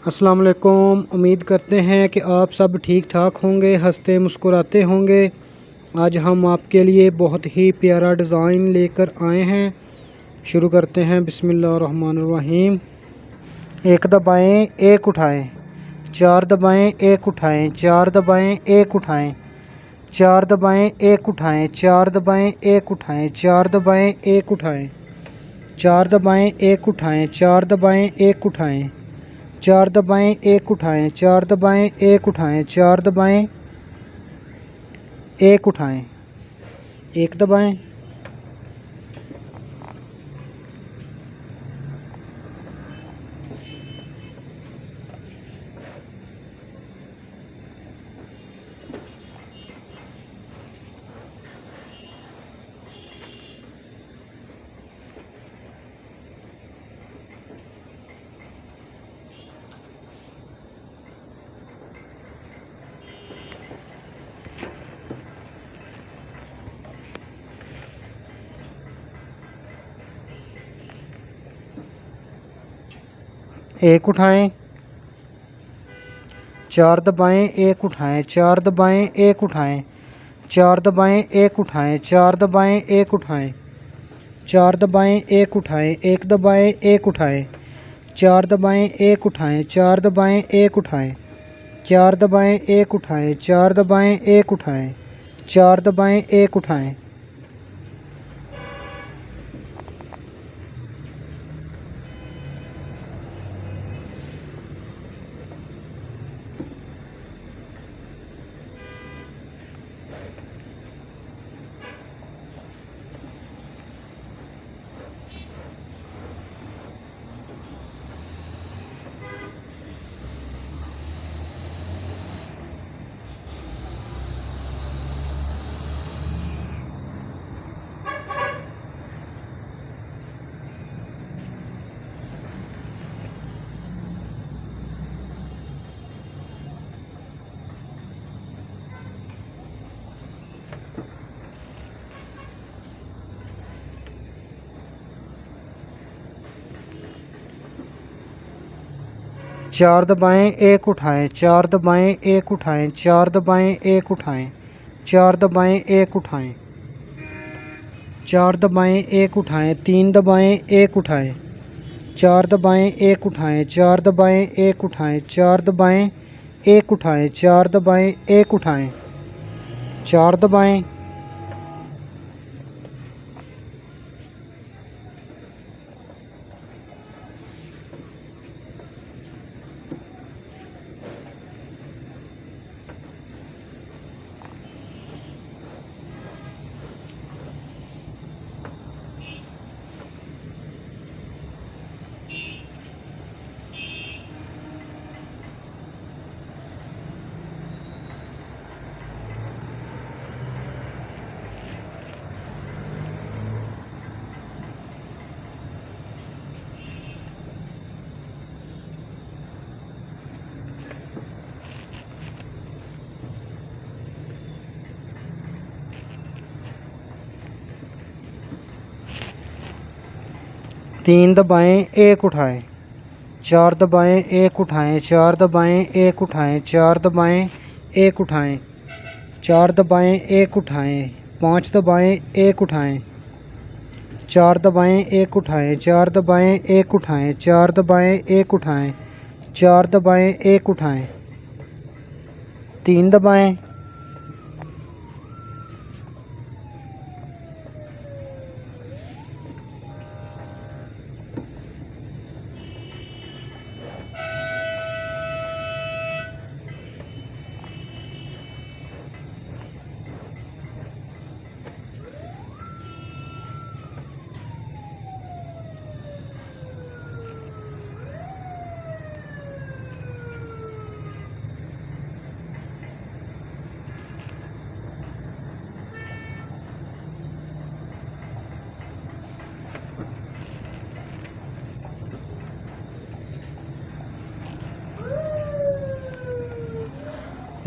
अस्सलाम वालेकुम। उम्मीद करते हैं कि आप सब ठीक ठाक होंगे, हंसते मुस्कुराते होंगे। आज हम आपके लिए बहुत ही प्यारा डिज़ाइन लेकर आए हैं। शुरू करते हैं। बिस्मिल्लाहिर्रहमानिर्रहीम। एक दबाएं, एक उठाएं, चार दबाएं, एक उठाएं, चार दबाएं, एक उठाएं, चार दबाएं, एक उठाएं, चार दबाएं, एक उठाएं, चार दबाएं, एक उठाएं, चार दबाएं, एक उठाएं, चार दबाएं, एक उठाएं, चार दबाएं, एक उठाएं, चार दबाएं, एक उठाएं, चार दबाएं, एक उठाएं, एक दबाएं, एक उठाएं, चार दबाएं, एक उठाएं, चार दबाएं, एक उठाएं, चार दबाएं, एक उठाएं, चार दबाएं, एक उठाएं, चार दबाएं, एक उठाएं, एक दबाएं, एक उठाएं, चार दबाएं, एक उठाएं, चार दबाएं, एक उठाएं, चार दबाएं, एक उठाएं, चार दबाएं, एक उठाएं, चार दबाएं, एक उठाएं। चार दबाएं, एक उठाएं, चार दबाएं, एक उठाएं, चार दबाएं, एक उठाएं, चार दबाएं, एक उठाएं, चार दबाएं, एक उठाएं, तीन दबाएं, एक उठाएं, चार दबाएं, एक उठाएं, चार दबाएं, एक उठाएं, चार दबाएं, एक उठाएं, चार दबाएं, एक उठाएं, चार दबाएं, तीन दबाएं, एक उठाएं, चार दबाएं, एक उठाएं, चार दबाएं, एक उठाएं, चार दबाएं, एक उठाएं, चार दबाएं, एक उठाएं, पाँच दबाएं, एक उठाएं, चार दबाएं, एक उठाएं, चार दबाएं, एक उठाएं, चार दबाएं, एक उठाएं, चार दबाएं, एक उठाएं, तीन दबाएं,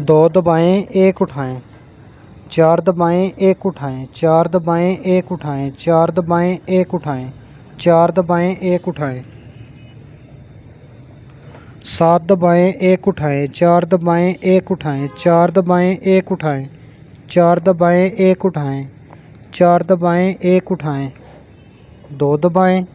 दो दबाएं, एक उठाएं, चार दबाएं, एक उठाएं, चार दबाएं, एक उठाएं, चार दबाएं, एक उठाएं, चार दबाएं, एक उठाएं, 7 दबाएं, 1 उठाएं, 4 दबाएं, 1 उठाएं, 4 दबाएं, 1 उठाएं, 4 दबाएं, 1 उठाएं, 4 दबाएं, 1 उठाएं, 2 दबाएं,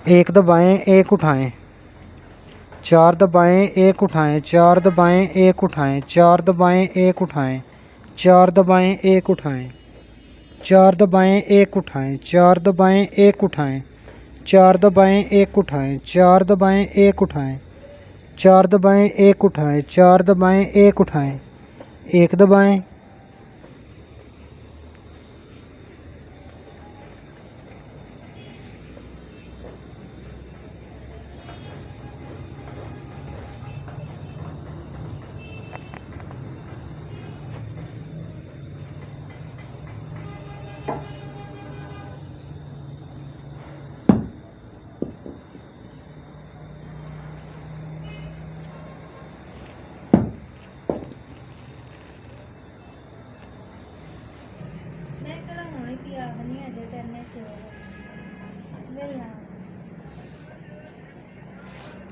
एक दबाएं, 1 उठाएं, 4 दबाएं, 1 उठाएं, 4 दबाएं, 1 उठाएं, 4 दबाएं, 1 उठाएं, 4 दबाएं, 1 उठाएं, 4 दबाएं, 1 उठाएं, 4 दबाएं, 1 उठाएं, 4 दबाएं, 1 उठाएं, 4 दबाएं, 1 उठाएं, 4 दबाएं, 1 उठाएं, 4 दबाएं, 1 उठाएं, 1 दबाएं,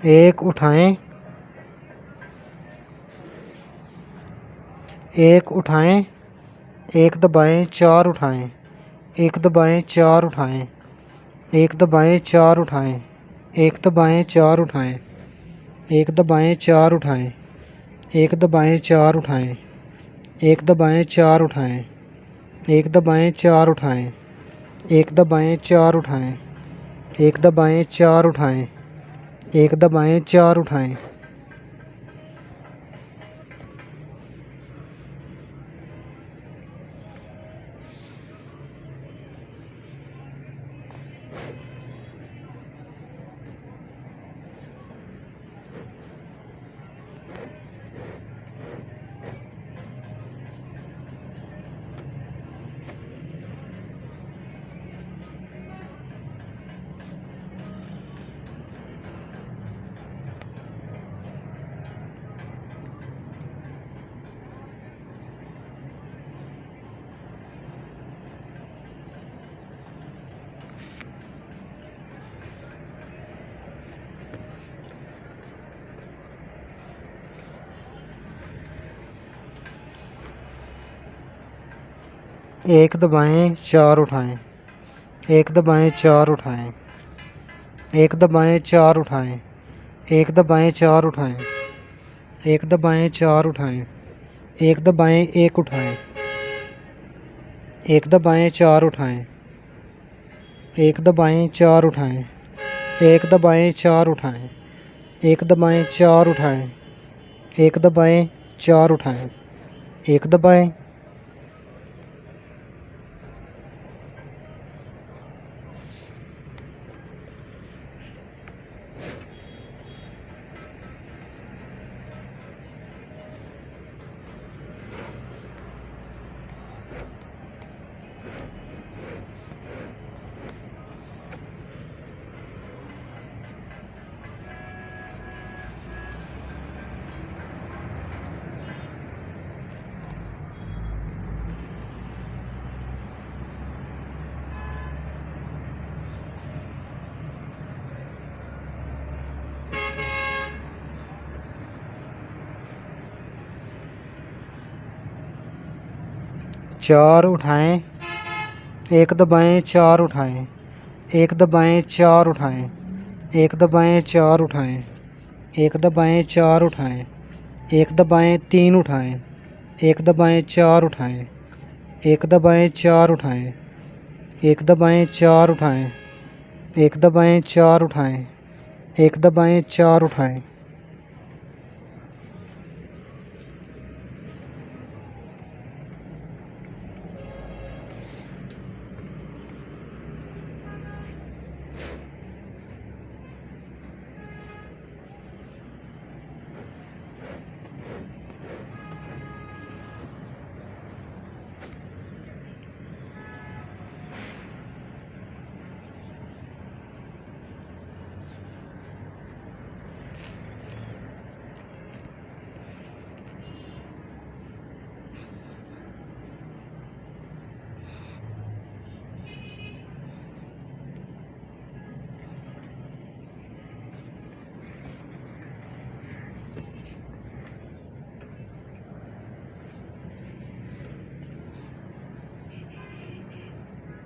एक उठाएं, 1 उठाएं, 1 दबाएं, 4 उठाएं, 1 दबाएं, 4 उठाएं, 1 दबाएं, 4 उठाएं, 1 दबाएं, 4 उठाएं, 1 दबाएं, 4 उठाएं, 1 दबाएं, 4 उठाएं, 1 दबाएं, 4 उठाएं, 1 दबाएं, 4 उठाएं, 1 दबाएं, 4 उठाएं, 1 दबाएं, 4 उठाएं, 1 दबाएं, 4 उठाएं, एक दबाएं, 4 उठाएं, 1 दबाएं, 4 उठाएं, 1 दबाएं, 4 उठाएं, 1 दबाएं, 4 उठाएं, 1 दबाएं, 4 उठाएं, 1 दबाएं, 1 उठाएं, 1 दबाएं, 4 उठाएं, 1 दबाएं, 4 उठाएं, 1 दबाएं, 4 उठाएं, 1 दबाएं, 4 उठाएं, 1 दबाएं, 4 उठाएं, 1 दबाएं, चार उठाएं, 1 दबाएं, 4 उठाएं, 1 दबाएं, 4 उठाएं, 1 दबाएं, 4 उठाएं, 1 दबाएं, 4 उठाएं, 1 दबाएं, 3 उठाएं, 1 दबाएं, 4 उठाएं, 1 दबाएं, 4 उठाएं, 1 दबाएं, 4 उठाएं, 1 दबाएं, 4 उठाएं, 1 दबाएं, 4 उठाएं,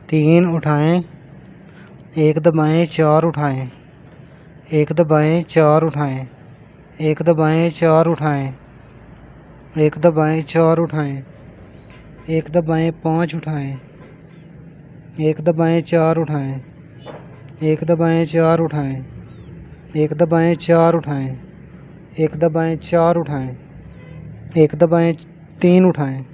3 उठाएं, 1 दबाएं, 4 उठाएं, 1 दबाएं, 4 उठाएं, 1 दबाएं, 4 उठाएं, 1 दबाएं, 4 उठाएं, 1 दबाएं, 5 उठाएं, 1 दबाएं, 4 उठाएं, 1 दबाएं, 4 उठाएं, 1 दबाएं, 4 उठाएं, 1 दबाएं, 4 उठाएं, 1 दबाएं, 3 उठाएं।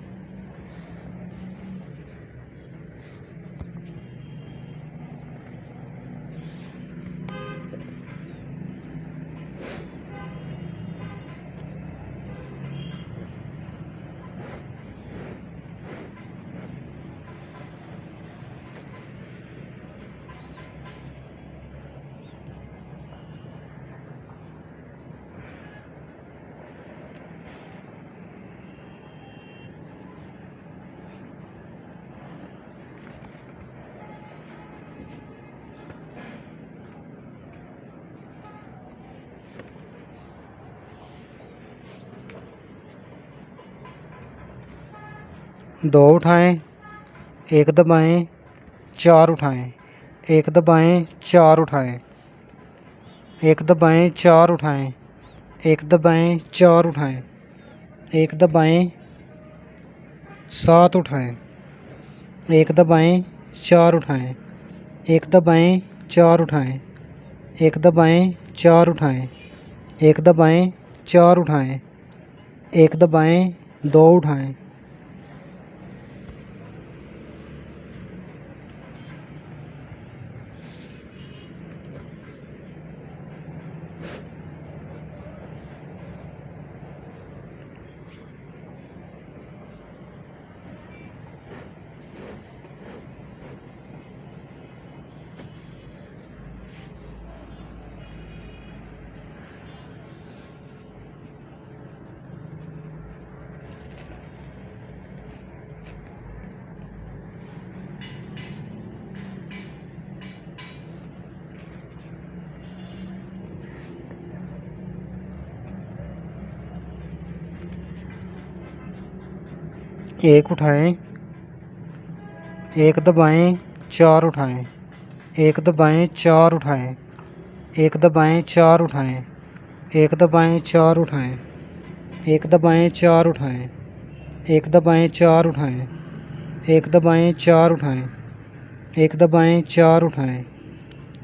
दो उठाएं, 1 दबाएं, 4 उठाएं, 1 दबाएं, 4 उठाएं, 1 दबाएं, 4 उठाएं, 1 दबाएं, 4 उठाएं, 1 दबाएं, 7 उठाएं, 1 दबाएं, 4 उठाएं, 1 दबाएं, 4 उठाएं, 1 दबाएं, 4 उठाएं, 1 दबाएं, 4 उठाएं, 1 दबाएं, 2 उठाएं। एक उठाएं, 1 दबाएं, 4 उठाएं, 1 दबाएं, 4 उठाएं, 1 दबाएं, 4 उठाएं, 1 दबाएं, 4 उठाएं, 1 दबाएं, 4 उठाएं, 1 दबाएं, 4 उठाएं, 1 दबाएं, 4 उठाएं, 1 दबाएं, 4 उठाएं,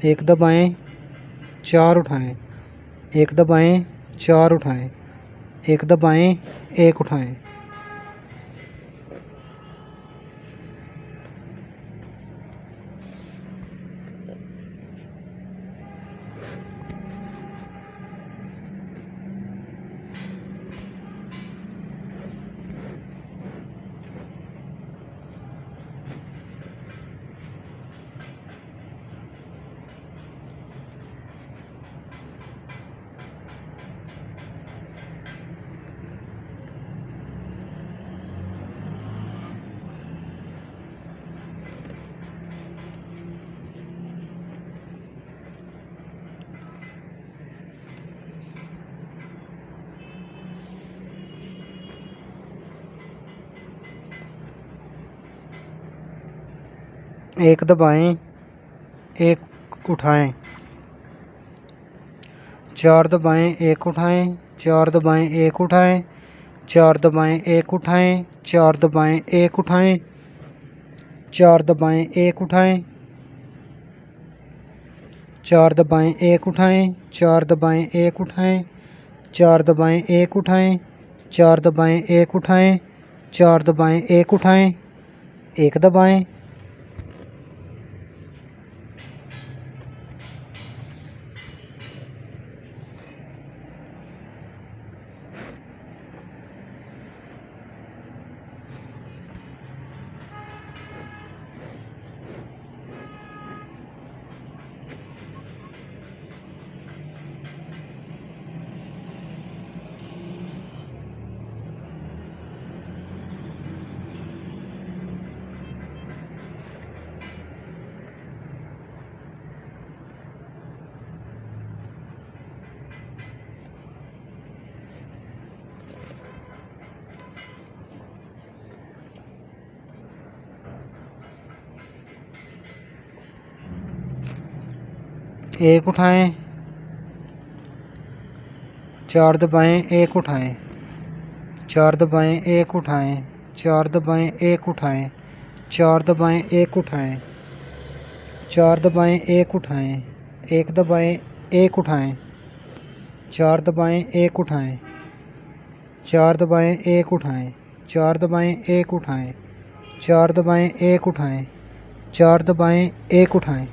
1 दबाएं, 4 उठाएं, 1 दबाएं, 4 उठाएं, 1 दबाएं, 1 उठाएं। एक दबाएं, 1 उठाएं, 4 दबाएं, 1 उठाएं, 4 दबाएं, 1 उठाएं, 4 दबाएं, 1 उठाएं, 4 दबाएं, 1 उठाएं, 4 दबाएं, 1 उठाएं, 4 दबाएं, 1 उठाएं, 4 दबाएं, 1 उठाएं, 4 दबाएं, 1 उठाएं, 4 दबाएं, 1 उठाएं, 4 दबाएं, 1 उठाएं, 1 दबाएं। एक उठाएं, चार दबाएं, एक उठाएं, चार दबाएं, एक उठाएं, चार दबाएं, एक उठाएं, चार दबाएं, एक उठाएं, चार दबाएं, एक उठाएं, एक दबाएं, एक उठाएं, चार दबाएं, एक उठाएं, चार दबाएं, एक उठाएं, चार दबाएं, एक उठाएं, चार दबाएं, एक उठाएं, चार दबाएं, एक उठाएं।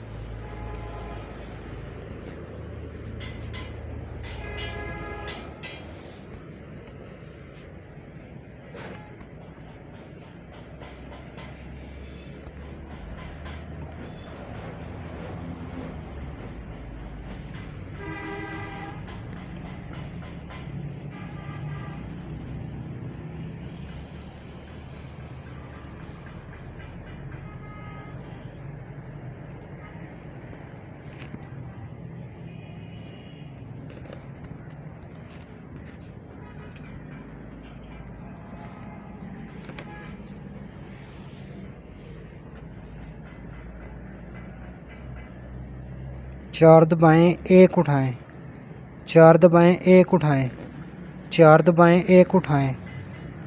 चार दबाएं, एक उठाएं, चार दबाएं, एक उठाएं, चार दबाएं, एक उठाएं,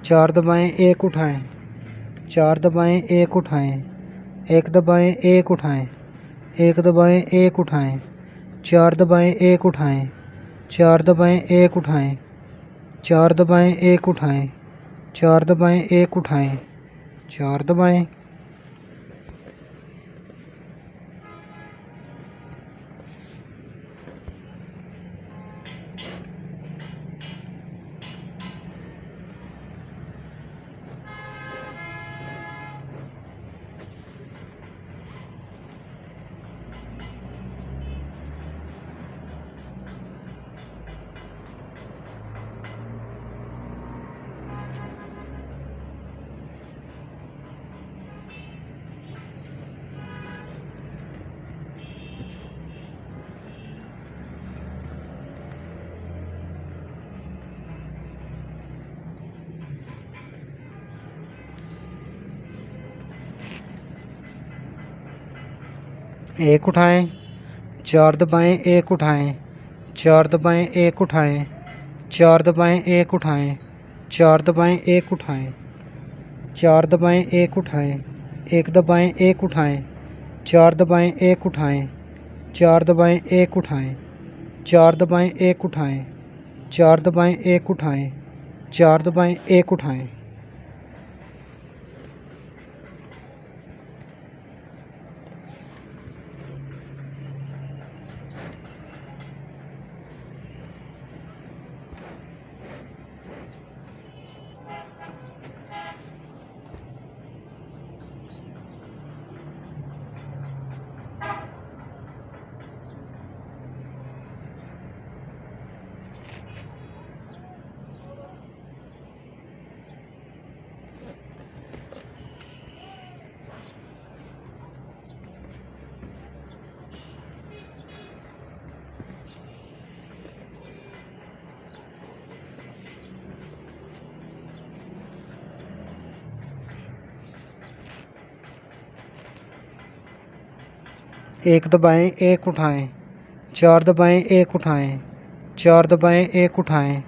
चार दबाएं, एक उठाएं, चार दबाएं, एक उठाएं, एक दबाएं, एक उठाएं, एक दबाएं, एक उठाएं, चार दबाएं, एक उठाएं, चार दबाएं, एक उठाएं, चार दबाएं, एक उठाएं, चार दबाएं, एक उठाएं, चार दबाएं। एक उठाएं, चार दबाएं, एक उठाएं, चार दबाएं, एक उठाएं, चार दबाएं, एक उठाएं, चार दबाएं, एक उठाएं, चार दबाएं, एक उठाएं, एक दबाएं, एक उठाएं, चार दबाएं, एक उठाएं, चार दबाएं, एक उठाएं, चार दबाएं, एक उठाएं, चार दबाएं, एक उठाएं, चार दबाएं, एक उठाएं। एक दबाएं, एक उठाएं, चार दबाएं, एक उठाएं, चार दबाएं, एक उठाएं,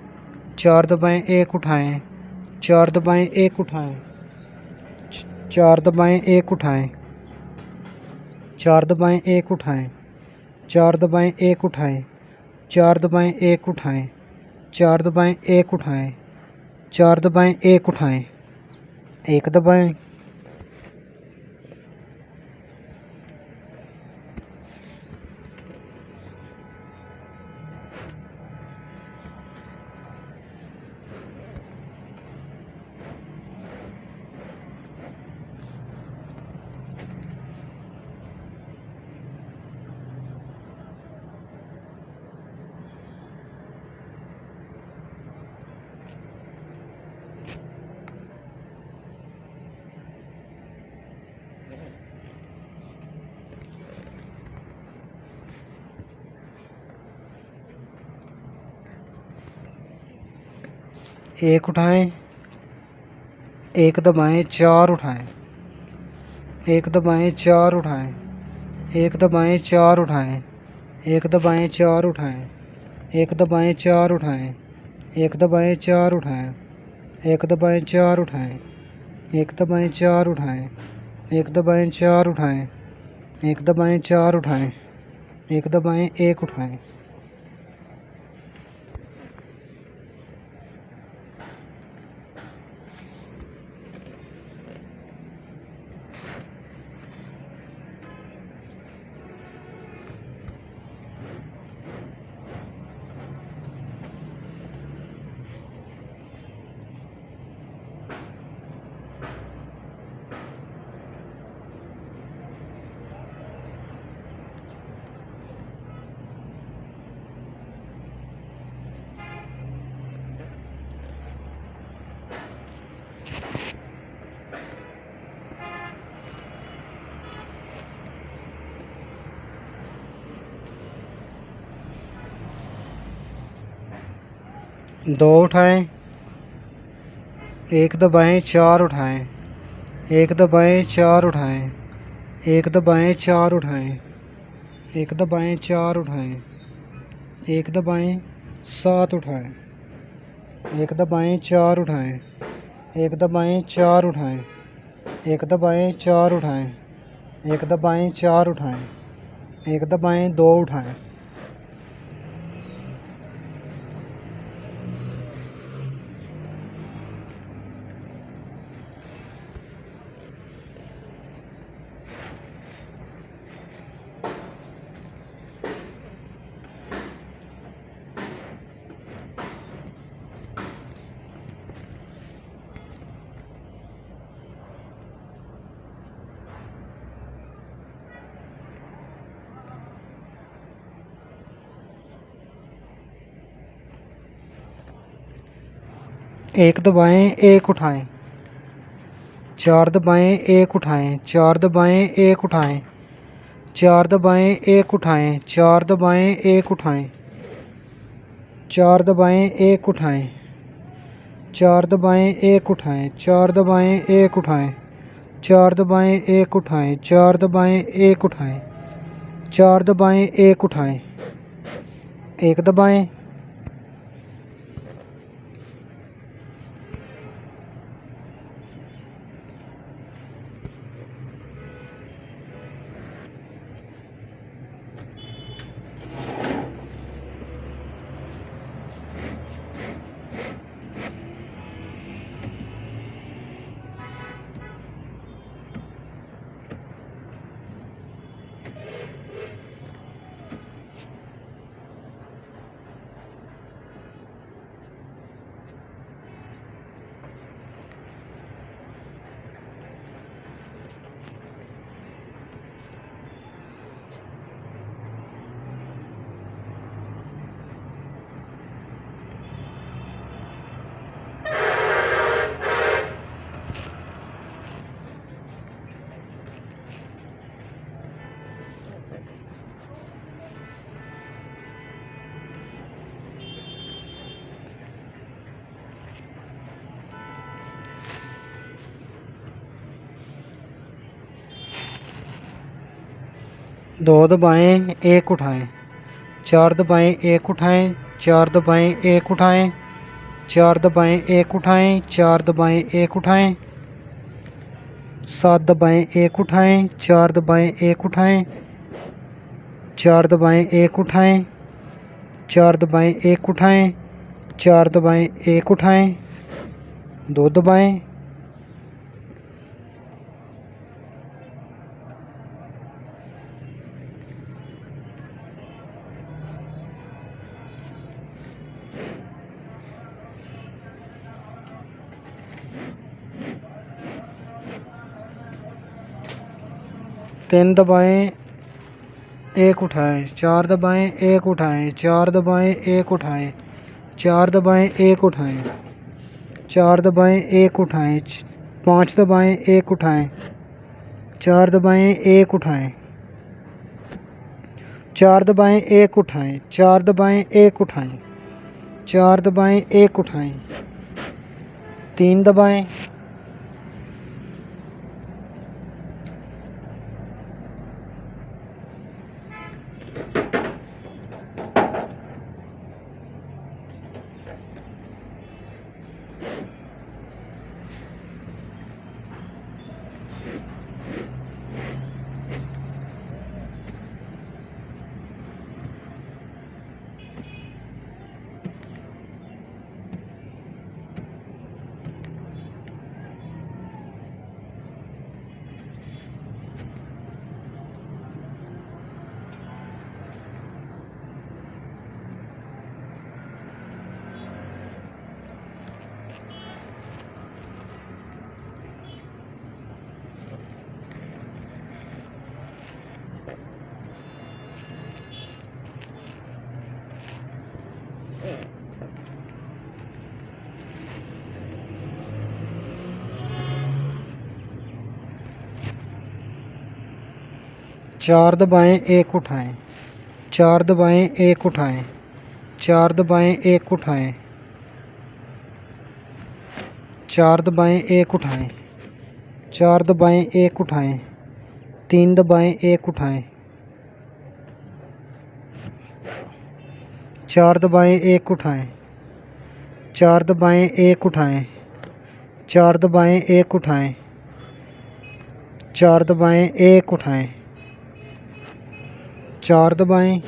चार दबाएं, एक उठाएं, चार दबाएं, एक उठाएं, चार दबाएं, एक उठाएं, चार दबाएं, एक उठाएं, चार दबाएं, एक उठाएं, चार दबाएं, एक उठाएं, चार दबाएं, एक उठाएं, चार दबाएं, एक उठाएं, एक दबाएं। एक उठाएं, एक दबाएं, चार उठाएं, एक दबाएं, चार उठाएं, एक दबाएं, चार उठाएं, एक दबाएं, चार उठाएं, एक दबाएं, चार उठाएं, एक दबाएं, चार उठाएं, एक दबाएं, चार उठाएं, एक दबाएं, चार उठाएं, एक दबाएं, चार उठाएं, एक दबाएं, चार उठाएं, एक दबाएं, एक उठाएं। दो उठाएं, एक दबाएं, चार उठाएं, एक दबाएं, चार उठाएं, एक दबाएं, चार उठाएं, एक दबाएं, चार उठाएं, एक दबाएं, सात उठाएं, एक दबाएं, चार उठाएं, एक दबाएं, चार उठाएं, एक दबाएं, चार उठाएं, एक दबाएं, चार उठाएं, एक दबाएं, दो उठाएं। एक दबाएं, एक उठाएं, चार दबाएं, एक उठाएं, चार दबाएं, एक उठाएं, चार दबाएं, एक उठाएं, चार दबाएं, एक उठाएं, चार दबाएं, एक उठाएं, चार दबाएं, एक उठाएं, चार दबाएं, एक उठाएं, चार दबाएं, एक उठाएं, चार दबाएं, एक उठाएं, चार दबाएं, एक उठाएं, एक दबाएं, दो दबाएं, एक उठाएं, चार दबाएं, एक उठाएं, चार दबाएं, एक उठाएं, चार दबाएं, एक उठाएं, चार दबाएं, एक उठाएं, सात दबाएं, एक उठाएं, चार दबाएं, एक उठाएं, चार दबाएं, एक उठाएं, चार दबाएं, एक उठाएं, चार दबाएं, एक उठाएं, दो दबाएं, तीन दबाएं, एक उठाएं, चार दबाएं, एक उठाएं, चार दबाएं, एक उठाएं, चार दबाएं, एक उठाएं, चार दबाएं, एक उठाएं, पाँच दबाएं, एक उठाएं, चार दबाएं, एक उठाएं, चार दबाएं, एक उठाएं, चार दबाएं, एक उठाएं, चार दबाएं, एक उठाएं, तीन दबाएं, चार दबाएं, एक उठाएं, चार दबाएं, एक उठाएं, चार दबाएं, एक उठाएं, चार दबाएं, एक उठाएं, चार दबाएं, एक उठाएं, तीन दबाएं, एक उठाएं, चार दबाएं, एक उठाएं, चार दबाएं, एक उठाएं, चार दबाएं, एक उठाएं, चार दबाएं, एक उठाएं, चार दबाएं,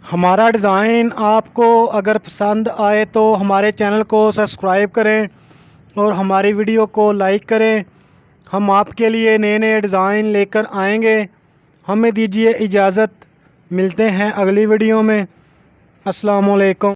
हमारा डिज़ाइन आपको अगर पसंद आए तो हमारे चैनल को सब्सक्राइब करें और हमारी वीडियो को लाइक करें। हम आपके लिए नए नए डिज़ाइन लेकर आएंगे। हमें दीजिए इजाज़त, मिलते हैं अगली वीडियो में। अस्सलाम वालेकुम।